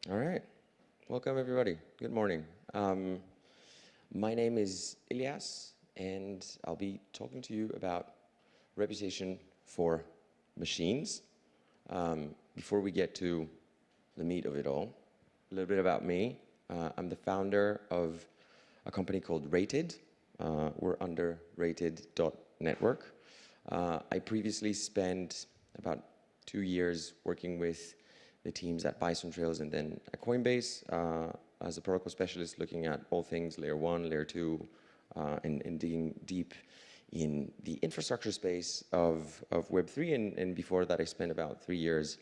All right. Welcome, everybody. Good morning. My name is Elias, and I'll be talking to you about reputation for machines. Before we get to the meat of it all, a little bit about me. I'm the founder of a company called Rated. We're under rated.network. I previously spent about 2 years working with the teams at Bison Trails and then at Coinbase as a protocol specialist, looking at all things layer 1, layer 2, and digging deep in the infrastructure space of Web3. And before that, I spent about 3 years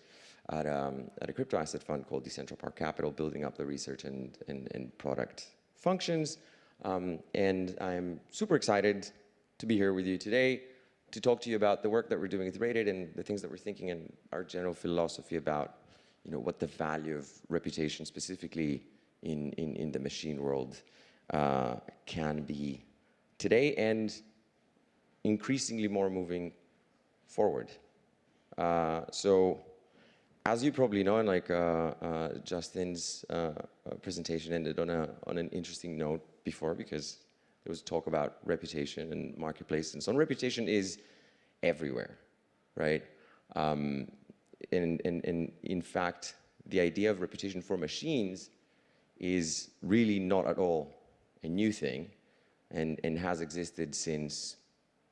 at a crypto asset fund called Decentral Park Capital, building up the research and product functions. And I'm super excited to be here with you today to talk to you about the work that we're doing with Rated and the things that we're thinking and our general philosophy about what the value of reputation specifically in the machine world can be today and increasingly more moving forward. So as you probably know, and like Justin's presentation ended on an interesting note before, because there was talk about reputation and marketplace, and so reputation is everywhere, right? And in fact, the idea of reputation for machines is really not at all a new thing, and has existed since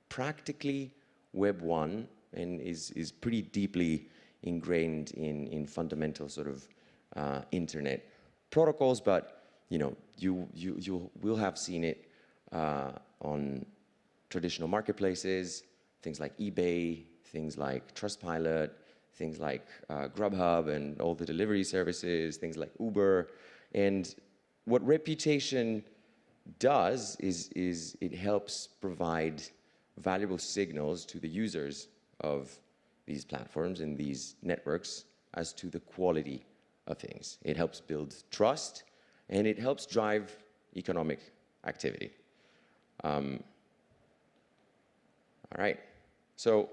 practically Web 1, and is pretty deeply ingrained in fundamental sort of internet protocols. But you will have seen it on traditional marketplaces, things like eBay, things like Trustpilot, things like Grubhub and all the delivery services, things like Uber. And what reputation does is it helps provide valuable signals to the users of these platforms and these networks as to the quality of things. It helps build trust, and it helps drive economic activity. All right, so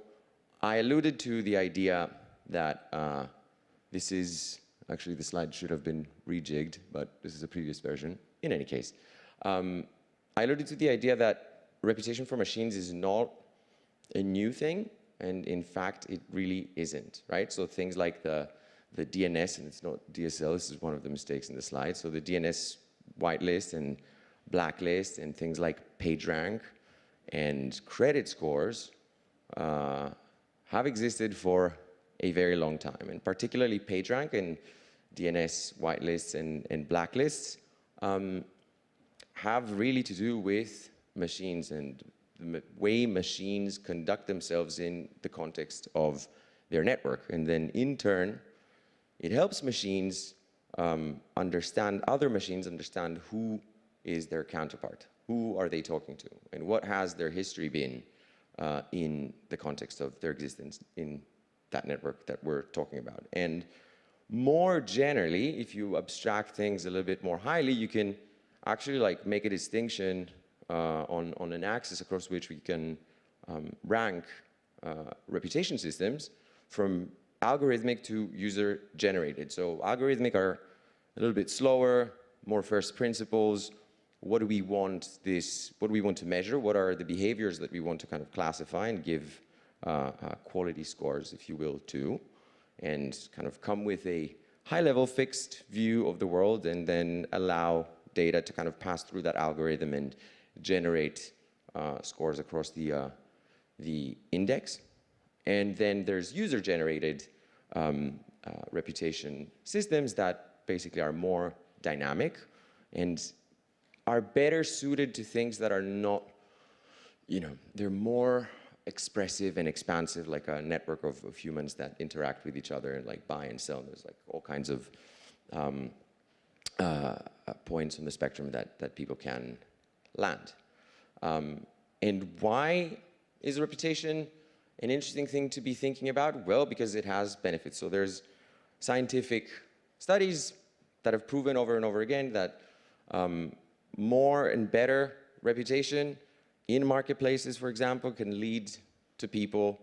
I alluded to the idea that this is, actually the slide should have been rejigged, but this is a previous version. In any case, I alluded to the idea that reputation for machines is not a new thing, and in fact, it really isn't, right? So things like the DNS, and it's not DSL, this is one of the mistakes in the slide. So the DNS whitelist and blacklist and things like PageRank and credit scores have existed for a very long time, and particularly PageRank and DNS whitelists and blacklists have really to do with machines and the way machines conduct themselves in the context of their network. And then in turn, it helps machines understand other machines, understand who is their counterpart, who are they talking to, and what has their history been in the context of their existence in that network that we're talking about. And more generally, if you abstract things a little bit more highly, you can actually make a distinction on an axis across which we can rank reputation systems from algorithmic to user-generated. So algorithmic are a little bit slower, more first principles. What do we want to measure? What are the behaviors that we want to kind of classify and give quality scores, if you will, to, and kind of come with a high-level fixed view of the world, and then allow data to kind of pass through that algorithm and generate scores across the index. And then there's user-generated reputation systems that basically are more dynamic and are better suited to things that are not, they're more expressive and expansive, like a network of humans that interact with each other and buy and sell. And there's all kinds of points on the spectrum that people can land. And why is reputation an interesting thing to be thinking about? Well, because it has benefits. So there's scientific studies that have proven over and over again that more and better reputation in marketplaces, for example, can lead to people,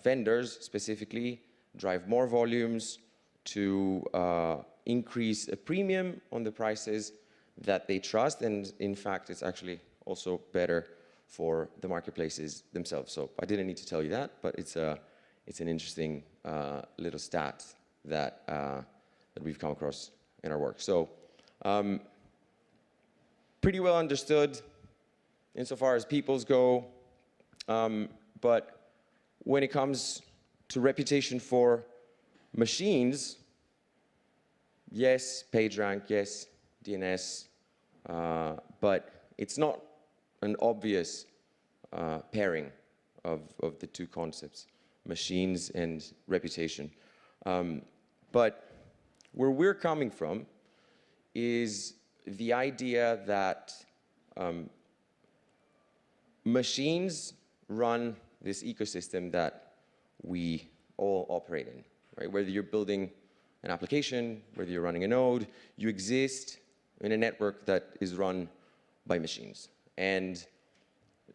vendors specifically, drive more volumes to increase a premium on the prices that they trust. And in fact, it's actually also better for the marketplaces themselves. So I didn't need to tell you that, but it's an interesting little stat that, that we've come across in our work. So pretty well understood insofar as peoples go, but when it comes to reputation for machines, yes, PageRank, yes, DNS, but it's not an obvious pairing of the two concepts, machines and reputation. But where we're coming from is the idea that machines run this ecosystem that we all operate in, right? Whether you're building an application, whether you're running a node, you exist in a network that is run by machines. And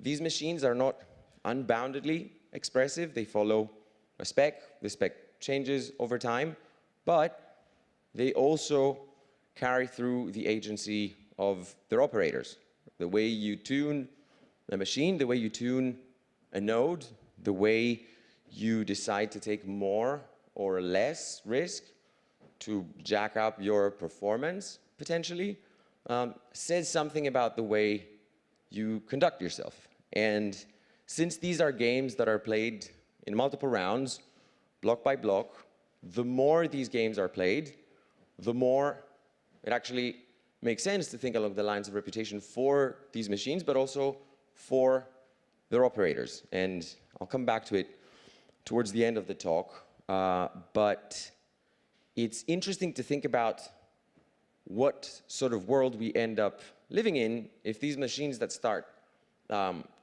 these machines are not unboundedly expressive. They follow a spec. The spec changes over time, but they also carry through the agency of their operators. The way you tune a machine, the way you tune a node, the way you decide to take more or less risk to jack up your performance, potentially, says something about the way you conduct yourself. And since these are games that are played in multiple rounds, block by block, the more these games are played, the more it actually makes sense to think along the lines of reputation for these machines, but also for their operators. And I'll come back to it towards the end of the talk. But it's interesting to think about what sort of world we end up living in if these machines that start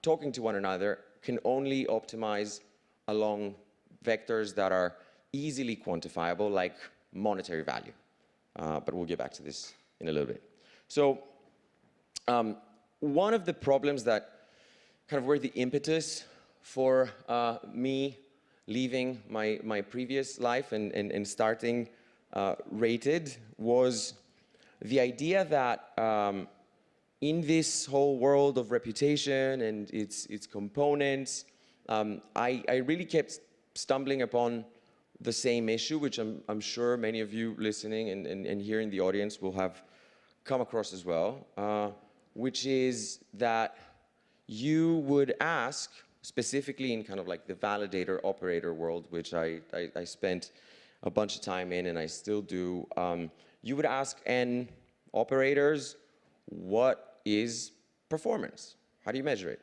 talking to one another can only optimize along vectors that are easily quantifiable, like monetary value. But we'll get back to this in a little bit. So one of the problems that kind of were the impetus for me leaving my previous life and starting Rated was the idea that in this whole world of reputation and its components, I really kept stumbling upon the same issue, which I'm sure many of you listening and here in the audience will have come across as well, which is that you would ask, specifically in kind of like the validator operator world, which I spent a bunch of time in and I still do, you would ask N operators, what is performance? How do you measure it?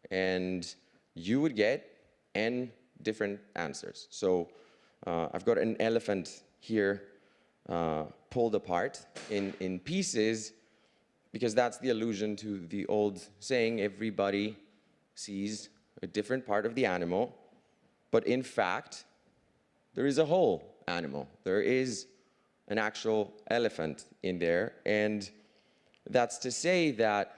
And you would get N different answers. So I've got an elephant here pulled apart in pieces because that's the allusion to the old saying, everybody sees a different part of the animal, but in fact, there is a whole animal. There is an actual elephant in there, and that's to say that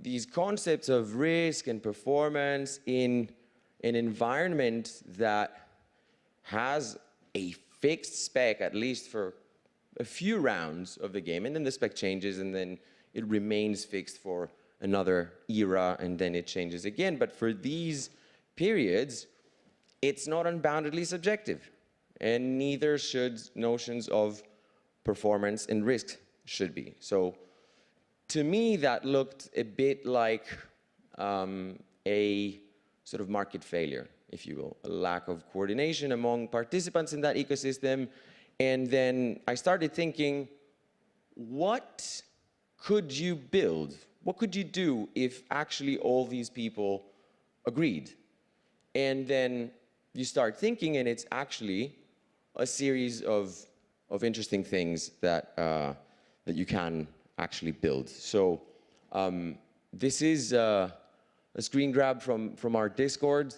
these concepts of risk and performance in an environment that has a fixed spec, at least for a few rounds of the game, and then the spec changes, and then it remains fixed for another era, and then it changes again. But for these periods, it's not unboundedly subjective, and neither should notions of performance and risk should be. So to me, that looked a bit like a sort of market failure, if you will, a lack of coordination among participants in that ecosystem. And then I started thinking, what could you build? What could you do if actually all these people agreed? And then you start thinking, and it's actually a series of interesting things that, that you can actually build. So this is a screen grab from our Discord,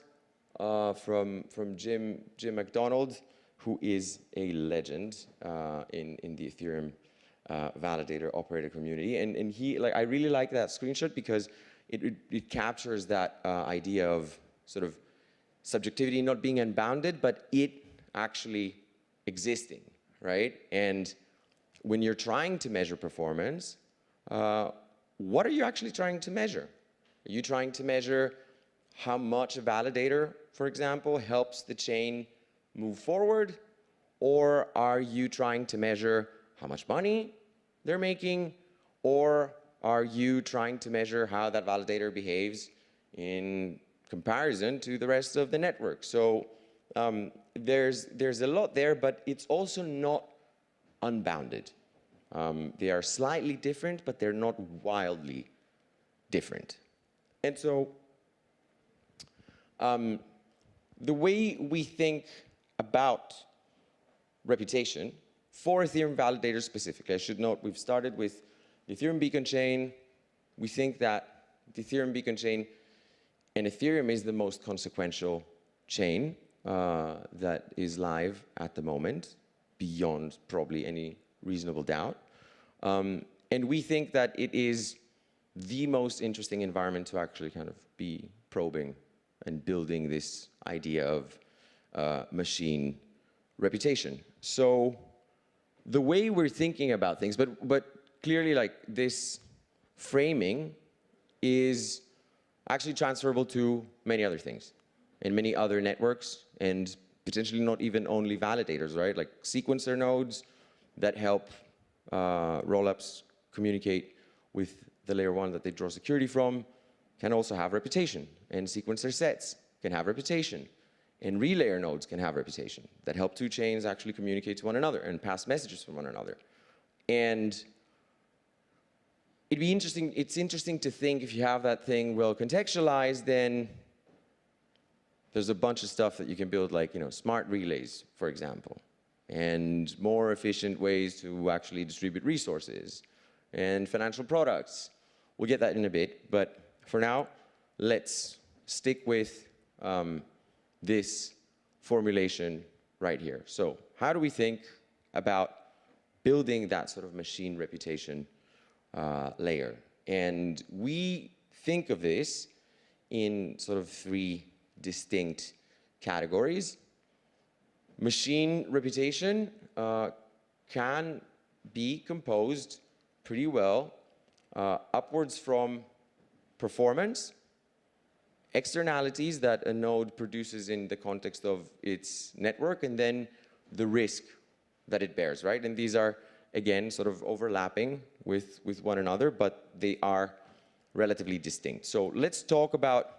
from Jim McDonald, who is a legend in the Ethereum validator operator community. And he, like, I really like that screenshot because it captures that idea of sort of subjectivity not being unbounded, but it actually existing, right? And when you're trying to measure performance, what are you actually trying to measure? Are you trying to measure how much a validator, for example, helps the chain move forward? Or are you trying to measure how much money they're making? Or are you trying to measure how that validator behaves in comparison to the rest of the network? So there's a lot there, but it's also not unbounded. They are slightly different, but they're not wildly different. And so the way we think about reputation for Ethereum validators specifically, I should note we've started with the Ethereum beacon chain. We think that the Ethereum beacon chain and Ethereum is the most consequential chain that is live at the moment, beyond probably any reasonable doubt. And we think that it is the most interesting environment to actually kind of be probing and building this idea of machine reputation. So the way we're thinking about things, but clearly like this framing is actually transferable to many other things and many other networks, and potentially not even only validators, right? Like sequencer nodes that help rollups communicate with the layer 1 that they draw security from can also have reputation, and sequencer sets can have reputation, and relayer nodes can have reputation that help two chains actually communicate to one another and pass messages from one another. And it's interesting to think if you have that thing well contextualized, then there's a bunch of stuff that you can build, like, smart relays, for example, and more efficient ways to actually distribute resources and financial products. We'll get that in a bit, but for now, let's stick with this formulation right here. So how do we think about building that sort of machine reputation layer? And we think of this in sort of 3 distinct categories. Machine reputation can be composed pretty well upwards from performance, externalities that a node produces in the context of its network, and then the risk that it bears, right? And these are, again, sort of overlapping with one another, but they are relatively distinct. So let's talk about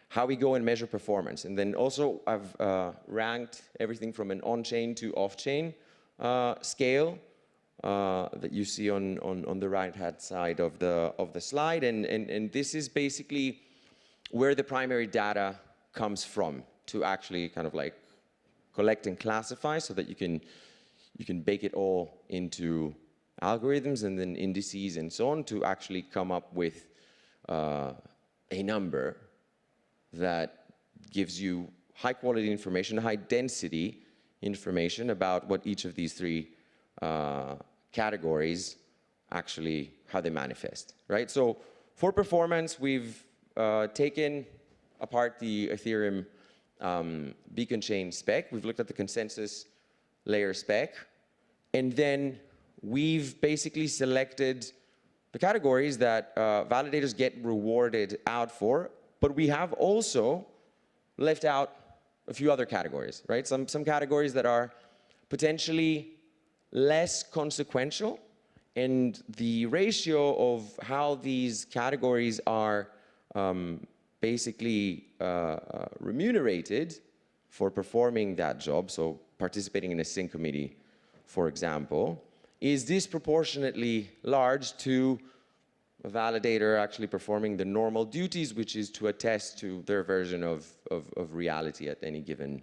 how we go and measure performance. And then also I've ranked everything from an on-chain to off-chain scale that you see on the right-hand side of the slide. And this is basically where the primary data comes from to actually kind of like collect and classify, so that you can bake it all into algorithms and then indices and so on to actually come up with a number that gives you high quality information, high density information about what each of these 3 categories actually, how they manifest, right? So for performance, we've taken apart the Ethereum beacon chain spec. We've looked at the consensus layer spec, and then we've basically selected the categories that validators get rewarded out for, but we have also left out a few other categories, right? Some categories that are potentially less consequential, and the ratio of how these categories are basically remunerated for performing that job, so participating in a sync committee, for example, is disproportionately large to a validator actually performing the normal duties, which is to attest to their version of reality at any given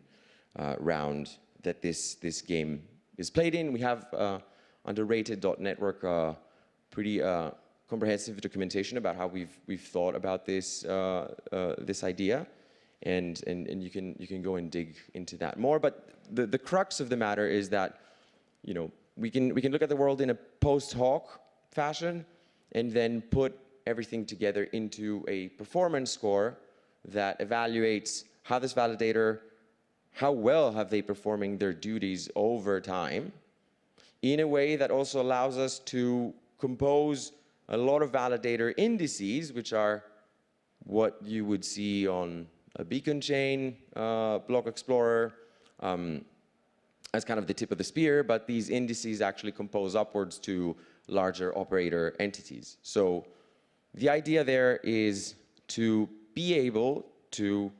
round that this game is played in. We have under rated.network pretty comprehensive documentation about how we've thought about this this idea, and you can go and dig into that more. But the crux of the matter is that, you know, we can look at the world in a post hoc fashion and then put everything together into a performance score that evaluates how this validator, how well have they performing their duties over time in a way that also allows us to compose a lot of validator indices, which are what you would see on a beacon chain block explorer as kind of the tip of the spear, but these indices actually compose upwards to larger operator entities. So the idea there is to be able to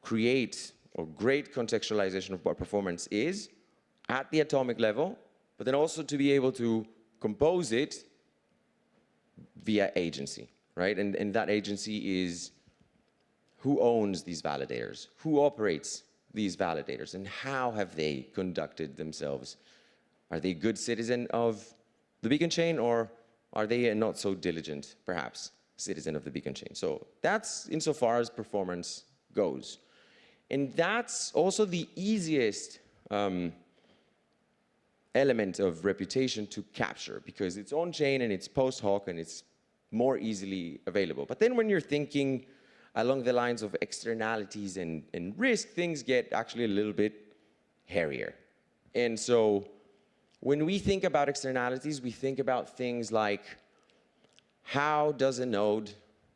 create a great contextualization of what performance is at the atomic level, but then also to be able to compose it via agency, right? And that agency is who owns these validators, who operates these validators, and how have they conducted themselves? Are they a good citizen of the beacon chain, or are they a not so diligent, perhaps, citizen of the beacon chain? So that's insofar as performance goes. And that's also the easiest element of reputation to capture, because it's on-chain and it's post-hoc and it's more easily available. But then when you're thinking along the lines of externalities and risk, things get actually a little bit hairier. And so when we think about externalities, we think about things like, how does a node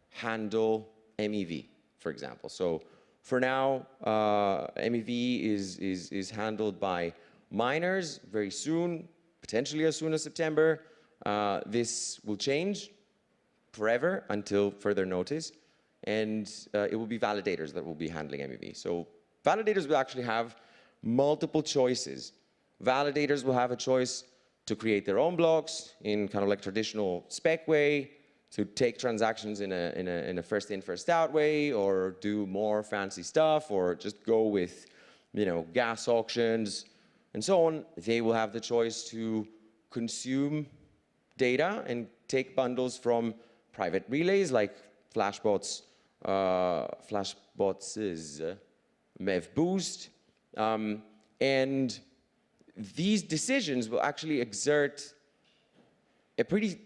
handle MEV, for example? So for now, MEV is handled by miners very soon, potentially as soon as September. This will change forever until further notice. And it will be validators that will be handling MEV. So validators will actually have multiple choices. Validators will have a choice to create their own blocks in kind of like traditional spec way, to take transactions in a first in, first out way, or do more fancy stuff, or just go with, you know, gas auctions and so on. They will have the choice to consume data and take bundles from private relays like Flashbots, MEV Boost, and these decisions will actually exert a pretty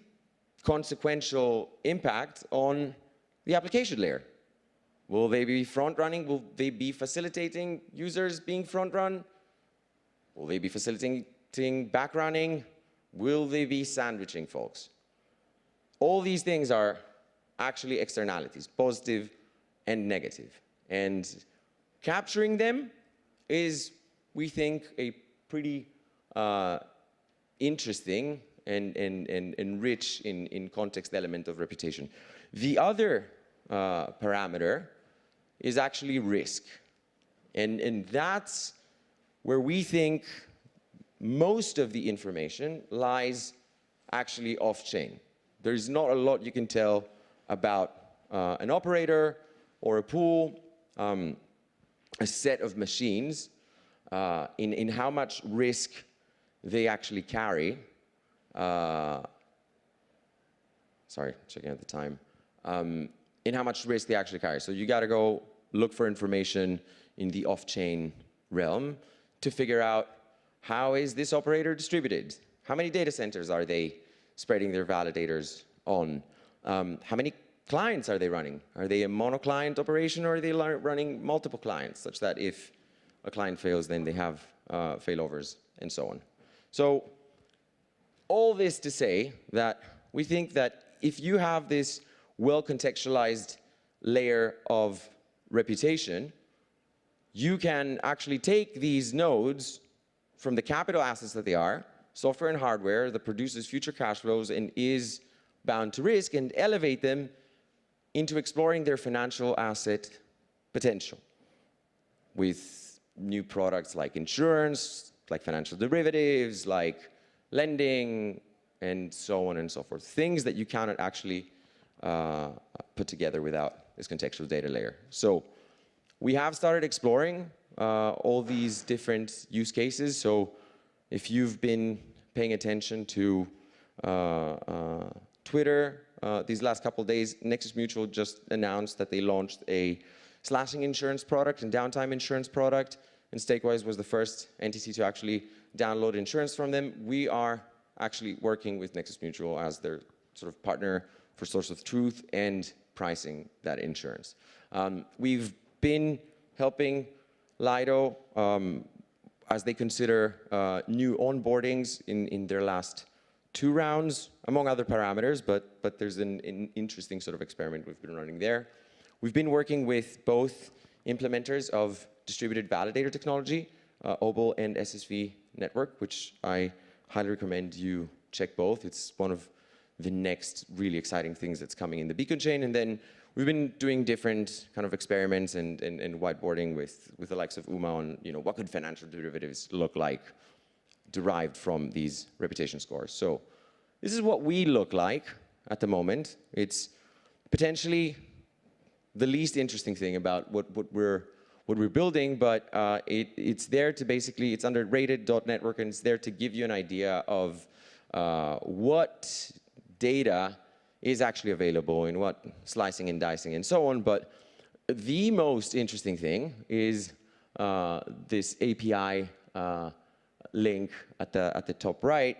consequential impact on the application layer. Will they be front-running? Will they be facilitating users being front-run? Will they be facilitating back-running? Will they be sandwiching folks? All these things are actually externalities, positive and negative. And capturing them is, we think, a pretty interesting and rich in context element of reputation. The other parameter is actually risk. And that's where we think most of the information lies actually off-chain. There's not a lot you can tell about an operator or a pool, a set of machines, in how much risk they actually carry. Sorry, checking out the time. In how much risk they actually carry. So you got to go look for information in the off-chain realm to figure out, how is this operator distributed? How many data centers are they spreading their validators on? How many clients are they running? Are they a mono-client operation, or are they running multiple clients, such that if a client fails, then they have failovers and so on. So all this to say that we think that if you have this well-contextualized layer of reputation, you can actually take these nodes from the capital assets that they are, software and hardware that produces future cash flows and is bound to risk, and elevate them into exploring their financial asset potential with new products like insurance, like financial derivatives, like lending, and so on and so forth. Things that you cannot actually put together without this contextual data layer. So we have started exploring all these different use cases. So if you've been paying attention to Twitter, these last couple of days, Nexus Mutual just announced that they launched a slashing insurance product and downtime insurance product, and Stakewise was the first entity to actually download insurance from them. We are actually working with Nexus Mutual as their sort of partner for source of truth and pricing that insurance. We've been helping Lido as they consider new onboardings in their last 2 rounds, among other parameters, but there's an interesting sort of experiment we've been running there. We've been working with both implementers of distributed validator technology, OBOL and SSV network, which I highly recommend you check both. It's one of the next really exciting things that's coming in the Beacon chain. And then we've been doing different kind of experiments and whiteboarding with the likes of UMA on, what could financial derivatives look like derived from these reputation scores. So this is what we look like at the moment. It's potentially the least interesting thing about what we're building, but it's there to basically, it's under rated.network, and it's there to give you an idea of what data is actually available and what slicing and dicing and so on. But the most interesting thing is this API link at the top right,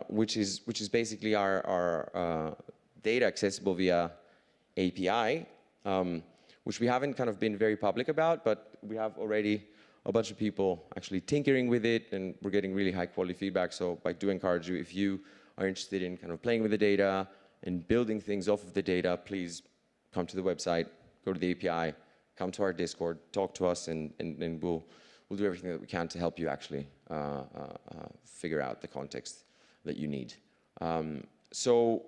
which is basically our data accessible via API, which we haven't kind of been very public about, but we have already a bunch of people actually tinkering with it, and we're getting really high quality feedback. So I do encourage you, if you are interested in kind of playing with the data and building things off of the data, please come to the website, go to the API, come to our Discord, talk to us, and we'll do everything that we can to help you actually figure out the context that you need. So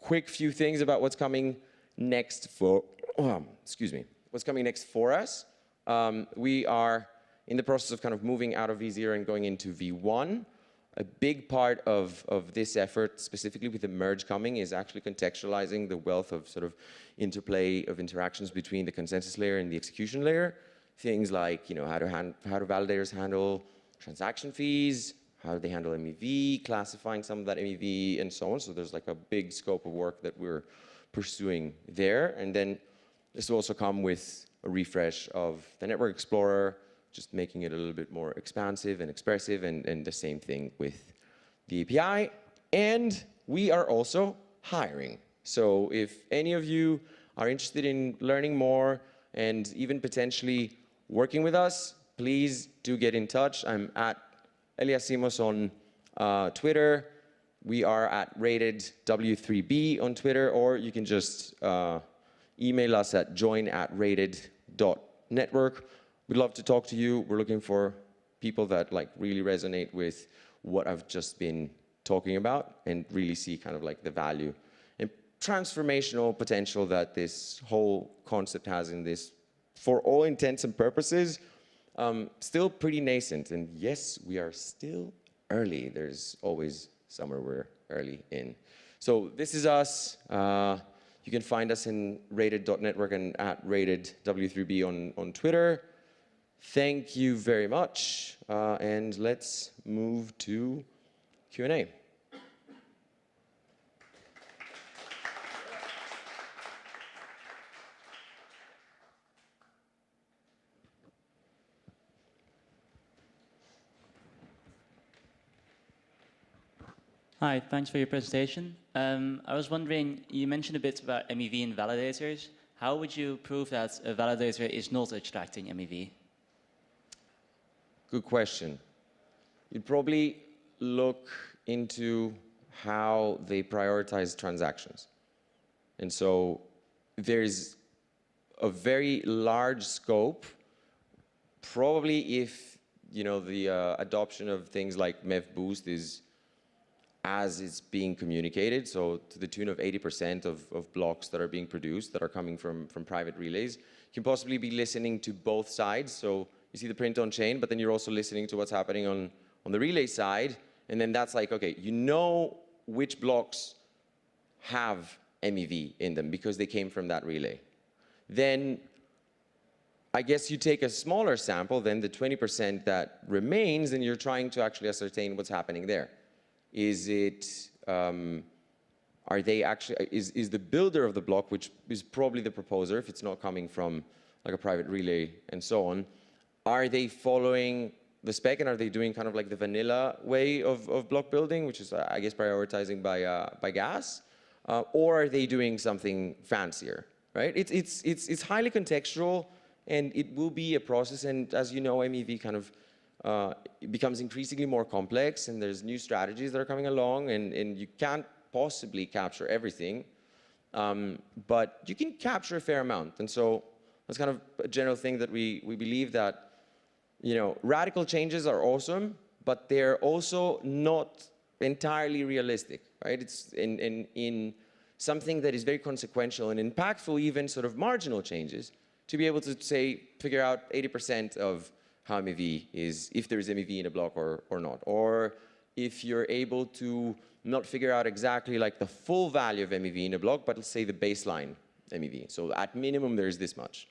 quick few things about what's coming next for, what's coming next for us. We are in the process of kind of moving out of V0 and going into V1. A big part of this effort, specifically with the merge coming, is actually contextualizing the wealth of sort of interplay of interactions between the consensus layer and the execution layer. Things like, how do validators handle transaction fees, how do they handle MEV, classifying some of that MEV, and so on. So there's like a big scope of work that we're pursuing there. And then this will also come with a refresh of the Network Explorer, just making it a little bit more expansive and expressive, and the same thing with the API. And we are also hiring. So if any of you are interested in learning more and even potentially working with us, please do get in touch. I'm at Elias Simos on Twitter. We are at ratedw3b on Twitter, or you can just email us at join@rated.network. We'd love to talk to you. We're looking for people that really resonate with what I've just been talking about and really see kind of like the value and transformational potential that this whole concept has in this, for all intents and purposes, still pretty nascent. And yes, we are still early. There's always somewhere we're early in. So this is us. You can find us in rated.network and at ratedw3b on Twitter. Thank you very much, and let's move to Q&A. Hi, thanks for your presentation. I was wondering, you mentioned a bit about MEV and validators. How would you prove that a validator is not extracting MEV? Good question. You'd probably look into how they prioritize transactions. And so there's a very large scope, probably if the adoption of things like MEV Boost is as it's being communicated, so to the tune of 80% of blocks that are being produced that are coming from private relays, you can possibly be listening to both sides. So you see the print on chain, but then you're also listening to what's happening on the relay side. And then that's like, okay, you know which blocks have MEV in them because they came from that relay. Then I guess you take a smaller sample than the 20% that remains, and you're trying to actually ascertain what's happening there. Is it, are they actually, is the builder of the block, which is probably the proposer if it's not coming from like a private relay and so on, are they following the spec, and are they doing kind of like the vanilla way of block building, which is, I guess, prioritizing by gas, or are they doing something fancier, right? It's highly contextual, and it will be a process. And as you know, MEV kind of it becomes increasingly more complex, and there's new strategies that are coming along, and you can't possibly capture everything, but you can capture a fair amount. And so that's kind of a general thing that we believe that, you know, radical changes are awesome, but they're also not entirely realistic, right? It's in something that is very consequential and impactful, even sort of marginal changes, to be able to say, figure out 80% of how MEV is, if there is MEV in a block or not. Or if you're able to not figure out exactly like the full value of MEV in a block, but let's say the baseline MEV. So at minimum, there's this much.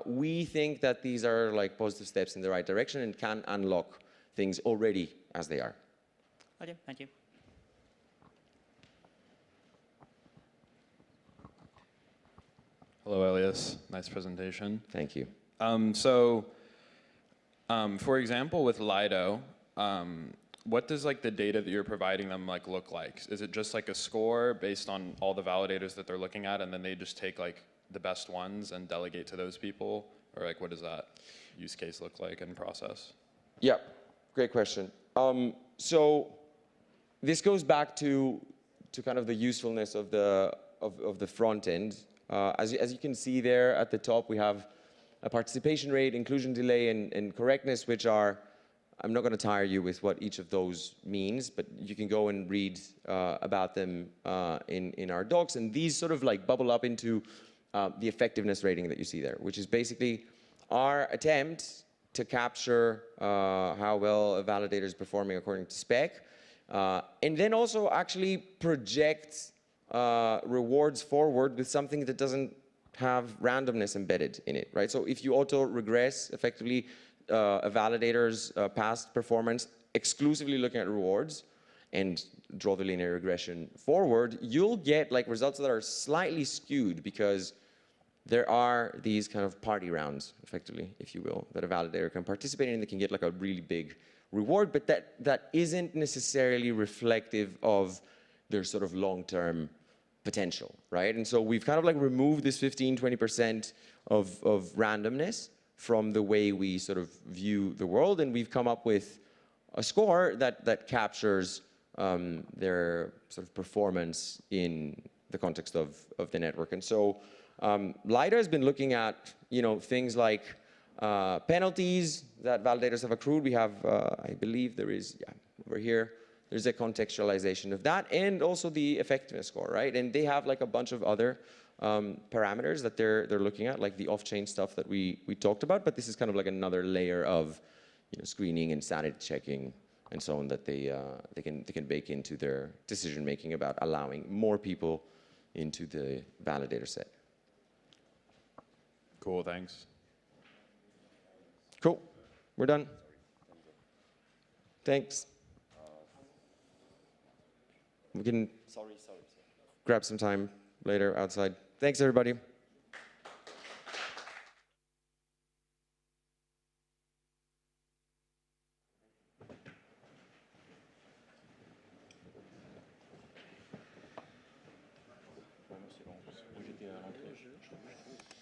We think that these are like positive steps in the right direction and can unlock things already as they are. Okay, thank you. Hello, Elias. Nice presentation. Thank you. For example, with Lido, what does like the data that you're providing them like look like? Is it just like a score based on all the validators that they're looking at, and then they just take like the best ones and delegate to those people? Or like what does that use case look like and process? Yeah, great question. So this goes back to kind of the usefulness of the front end. As you can see there at the top, we have a participation rate, inclusion delay, and correctness, which are, I'm not going to tire you with what each of those means, but you can go and read about them in our docs. And these sort of like bubble up into the effectiveness rating that you see there, which is basically our attempt to capture how well a validator is performing according to spec, and then also actually project rewards forward with something that doesn't have randomness embedded in it, right? So if you auto-regress effectively a validator's past performance exclusively looking at rewards and draw the linear regression forward, you'll get like results that are slightly skewed because there are these kind of party rounds, effectively, if you will, that a validator can participate in. They can get like a really big reward, but that isn't necessarily reflective of their sort of long-term potential, right? And so we've kind of like removed this 15–20% of randomness from the way we sort of view the world, and we've come up with a score that captures their sort of performance in the context of the network. And so Lido has been looking at, you know, things like penalties that validators have accrued. We have, I believe there is, yeah, over here, there's a contextualization of that, and also the effectiveness score, right? And they have like a bunch of other parameters that they're looking at, like the off-chain stuff that we talked about, but this is kind of like another layer of, you know, screening and sanity checking and so on that they can bake into their decision making about allowing more people into the validator set. Cool, thanks. Cool, we're done. Thanks. We can grab some time later outside. Thanks, everybody.